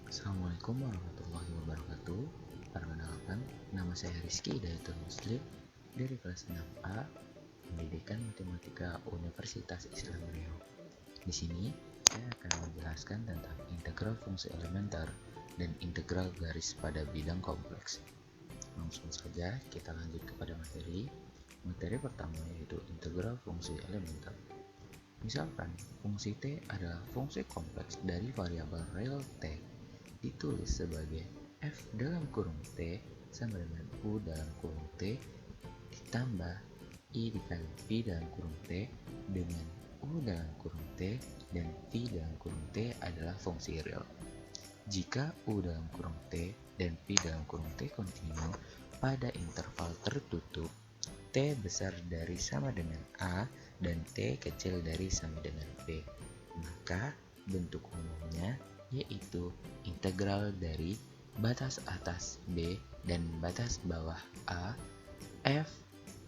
Assalamualaikum warahmatullahi wabarakatuh. Perkenalkan, nama saya Rizky Hidayatul Muslim dari kelas 6A Pendidikan Matematika Universitas Islam Riau. Di sini saya akan menjelaskan tentang integral fungsi elementer dan integral garis pada bidang kompleks. Langsung saja kita lanjut kepada materi. Materi pertama yaitu integral fungsi elementer. Misalkan fungsi T adalah fungsi kompleks dari variabel real T, ditulis sebagai F dalam kurung T sama dengan U dalam kurung T ditambah I dikali V dalam kurung T dengan U dalam kurung T dan V dalam kurung T adalah fungsi real. Jika U dalam kurung T dan V dalam kurung T kontinu pada interval tertutup, T besar dari sama dengan A dan T kecil dari sama dengan B, maka bentuk umumnya yaitu integral dari batas atas B dan batas bawah A F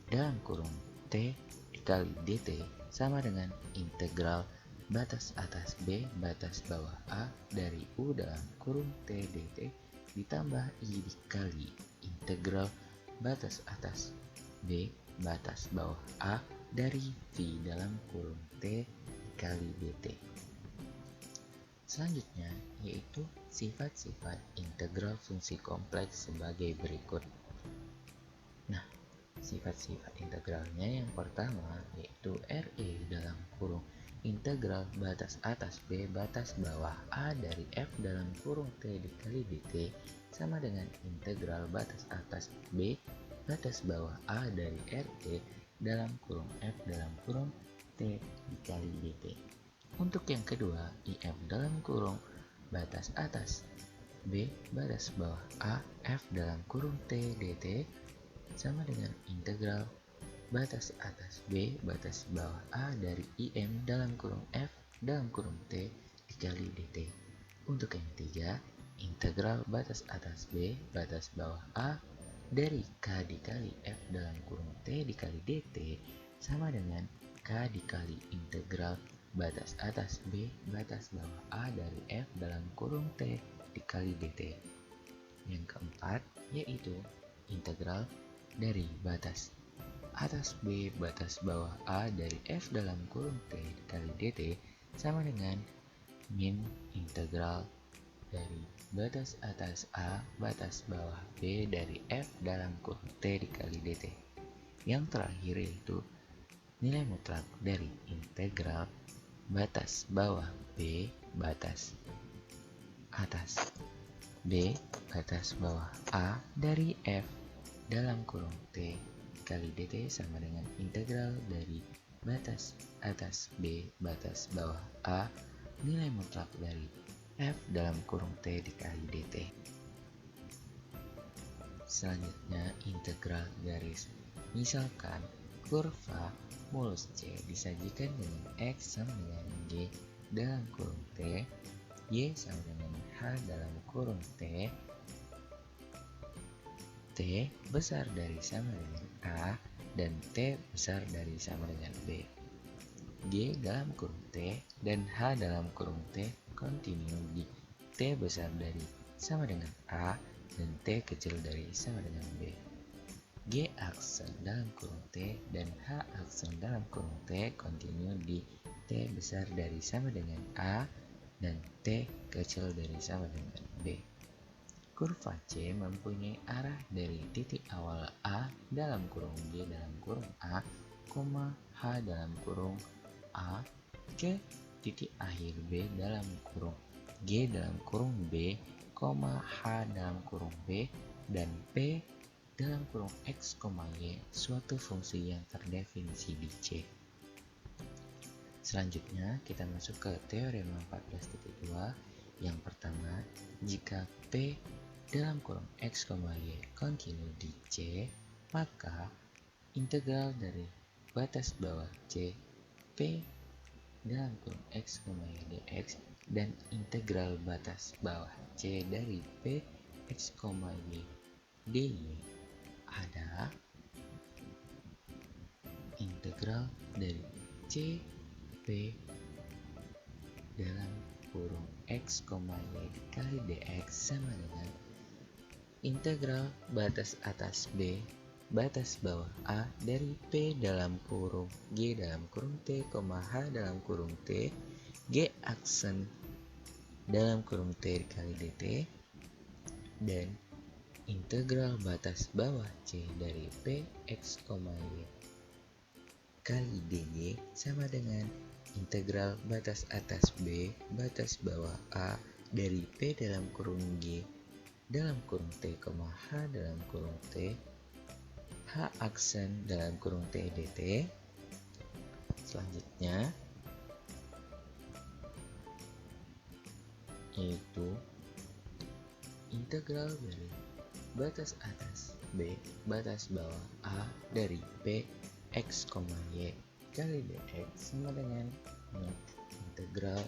dalam kurung T dikali dt sama dengan integral batas atas B batas bawah A dari U dalam kurung T dt ditambah I dikali integral batas atas B batas bawah A dari V dalam kurung T dikali dt. Selanjutnya yaitu sifat-sifat integral fungsi kompleks sebagai berikut. Nah, sifat-sifat integralnya yang pertama yaitu RE dalam kurung integral batas atas B batas bawah A dari F dalam kurung T dikali dt sama dengan integral batas atas B batas bawah A dari RE dalam kurung F dalam kurung T dikali dt. Untuk yang kedua, IF dalam kurung batas atas B batas bawah A F dalam kurung T dt sama dengan integral batas atas B batas bawah A dari IM dalam kurung F dalam kurung T dikali dt. Untuk yang ketiga, integral batas atas B batas bawah A dari K dikali F dalam kurung T dikali dt sama dengan K dikali integral batas atas B batas bawah A dari F dalam kurung T dikali dt. Yang keempat yaitu integral dari batas atas B batas bawah A dari F dalam kurung T dikali dt sama dengan min integral dari batas atas A batas bawah B dari F dalam kurung T dikali dt. Yang terakhir yaitu nilai mutlak dari integral batas bawah B batas atas B batas bawah A dari F dalam kurung T dikali dt sama dengan integral dari batas atas B batas bawah A nilai mutlak dari F dalam kurung T dikali dt. Selanjutnya integral garis. Misalkan kurva mulus C disajikan dengan X sama dengan G dalam kurung T, Y sama dengan H dalam kurung T, T besar dari sama dengan A dan T besar dari sama dengan B. G dalam kurung T dan H dalam kurung T kontinu di T besar dari sama dengan A dan T kecil dari sama dengan B. G aksen dalam kurung T dan H aksen dalam kurung T kontinu di T besar dari sama dengan A dan T kecil dari sama dengan B. Kurva C mempunyai arah dari titik awal A dalam kurung G dalam kurung A, H dalam kurung A ke titik akhir B dalam kurung G dalam kurung B, H dalam kurung B, dan P dalam kurung X, Y suatu fungsi yang terdefinisi di C. Selanjutnya kita masuk ke teorema 14.2. Yang pertama, jika P dalam kurung X, Y kontinu di C, maka integral dari batas bawah C P dalam kurung X, Y dx dan integral batas bawah C dari P X, Y dy ada integral dari C P dalam kurung X, Y kali dx sama dengan integral batas atas B batas bawah A dari P dalam kurung G dalam kurung T, H dalam kurung T, G aksen dalam kurung T dikali dt, dan integral batas bawah C dari P, X, Y kali dg sama dengan integral batas atas B batas bawah A dari P dalam kurung G dalam kurung T, H dalam kurung T, H aksen dalam kurung T dt. Selanjutnya yaitu integral dari batas atas B batas bawah A dari P X, Y kali dx sama dengan integral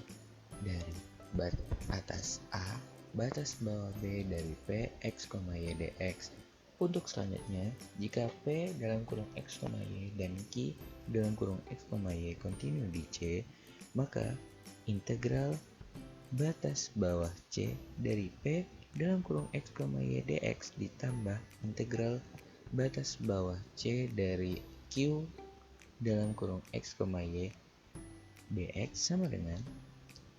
dari batas atas A batas bawah B dari P X, Y dx. Untuk selanjutnya, jika P dalam kurung X, Y dan Q dalam kurung X, Y kontinu di C, maka integral batas bawah C dari P dalam kurung X, Y dx ditambah integral batas bawah C dari Q dalam kurung X, Y dx sama dengan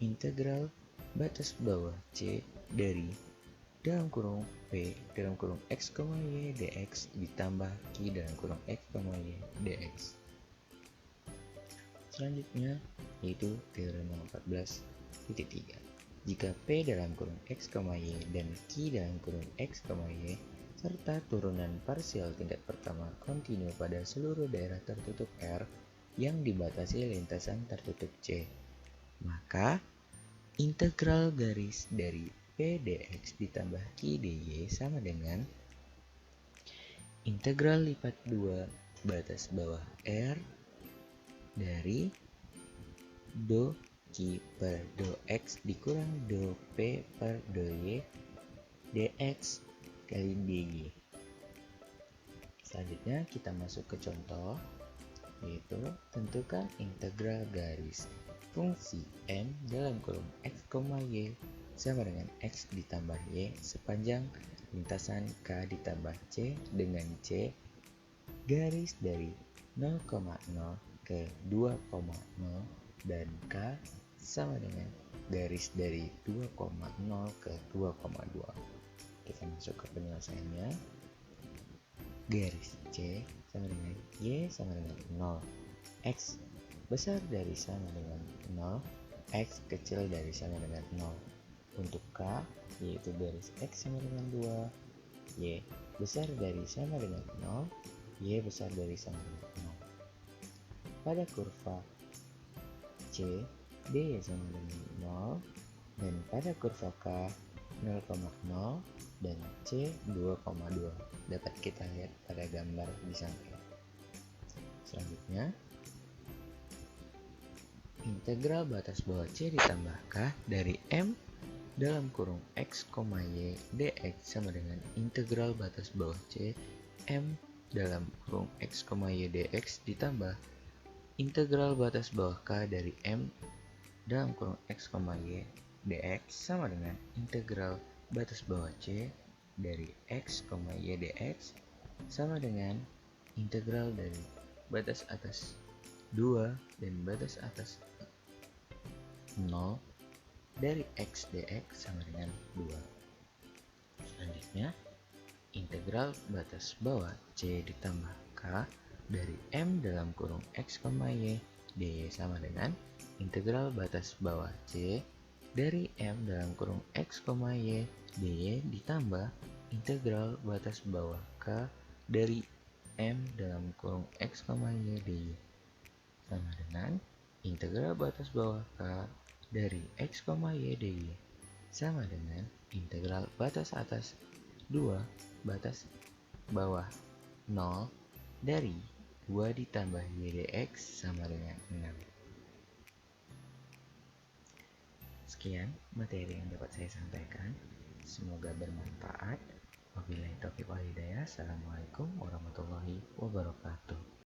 integral batas bawah C dari dalam kurung P dalam kurung X, Y dx ditambah Q dalam kurung X, Y dx. Selanjutnya yaitu teorema 14.3. Jika P dalam kurung X, Y dan Q dalam kurung X, Y serta turunan parsial tingkat pertama kontinu pada seluruh daerah tertutup R yang dibatasi lintasan tertutup C, maka integral garis dari P dx ditambah Q dy sama dengan integral lipat 2 batas bawah R dari do Q per do X dikurang do P per do Y dx kali dg. Selanjutnya kita masuk ke contoh, yaitu tentukan integral garis fungsi M dalam kurung X, Y sama dengan X ditambah Y sepanjang lintasan K ditambah C dengan C garis dari 0,0 ke 2,0 dan K sama dengan garis dari 2,0 ke 2,2. Kita masuk ke penyelesaiannya. Garis C sama dengan Y sama dengan 0, X besar dari sama dengan 0, X kecil dari sama dengan 0. Untuk K, yaitu garis X sama dengan 2, Y besar dari sama dengan 0, Y besar dari sama dengan 0. Pada kurva C, D sama dengan 0, dan pada kurva K, 0,0 dan C 2,2 dapat kita lihat pada gambar di samping. Selanjutnya, integral batas bawah C ditambah K dari M dalam kurung X, Y dx sama dengan integral batas bawah C M dalam kurung X, Y dx ditambah integral batas bawah K dari M dalam kurung X, Y dx sama dengan integral batas bawah C dari X, Y dx sama dengan integral dari batas atas 2 dan batas atas 0 dari X dx sama dengan 2. Selanjutnya, integral batas bawah C ditambah K dari M dalam kurung X, Y dy sama dengan integral batas bawah C dari M dalam kurung X, Y dy ditambah integral batas bawah K dari M dalam kurung X, Y dy sama dengan integral batas bawah K dari X, Y dy sama dengan integral batas atas 2 batas bawah 0 dari 2 ditambah Y dx sama dengan 6. Sekian materi yang dapat saya sampaikan. Semoga bermanfaat. Wabillahi taufiq wal hidayah. Assalamualaikum warahmatullahi wabarakatuh.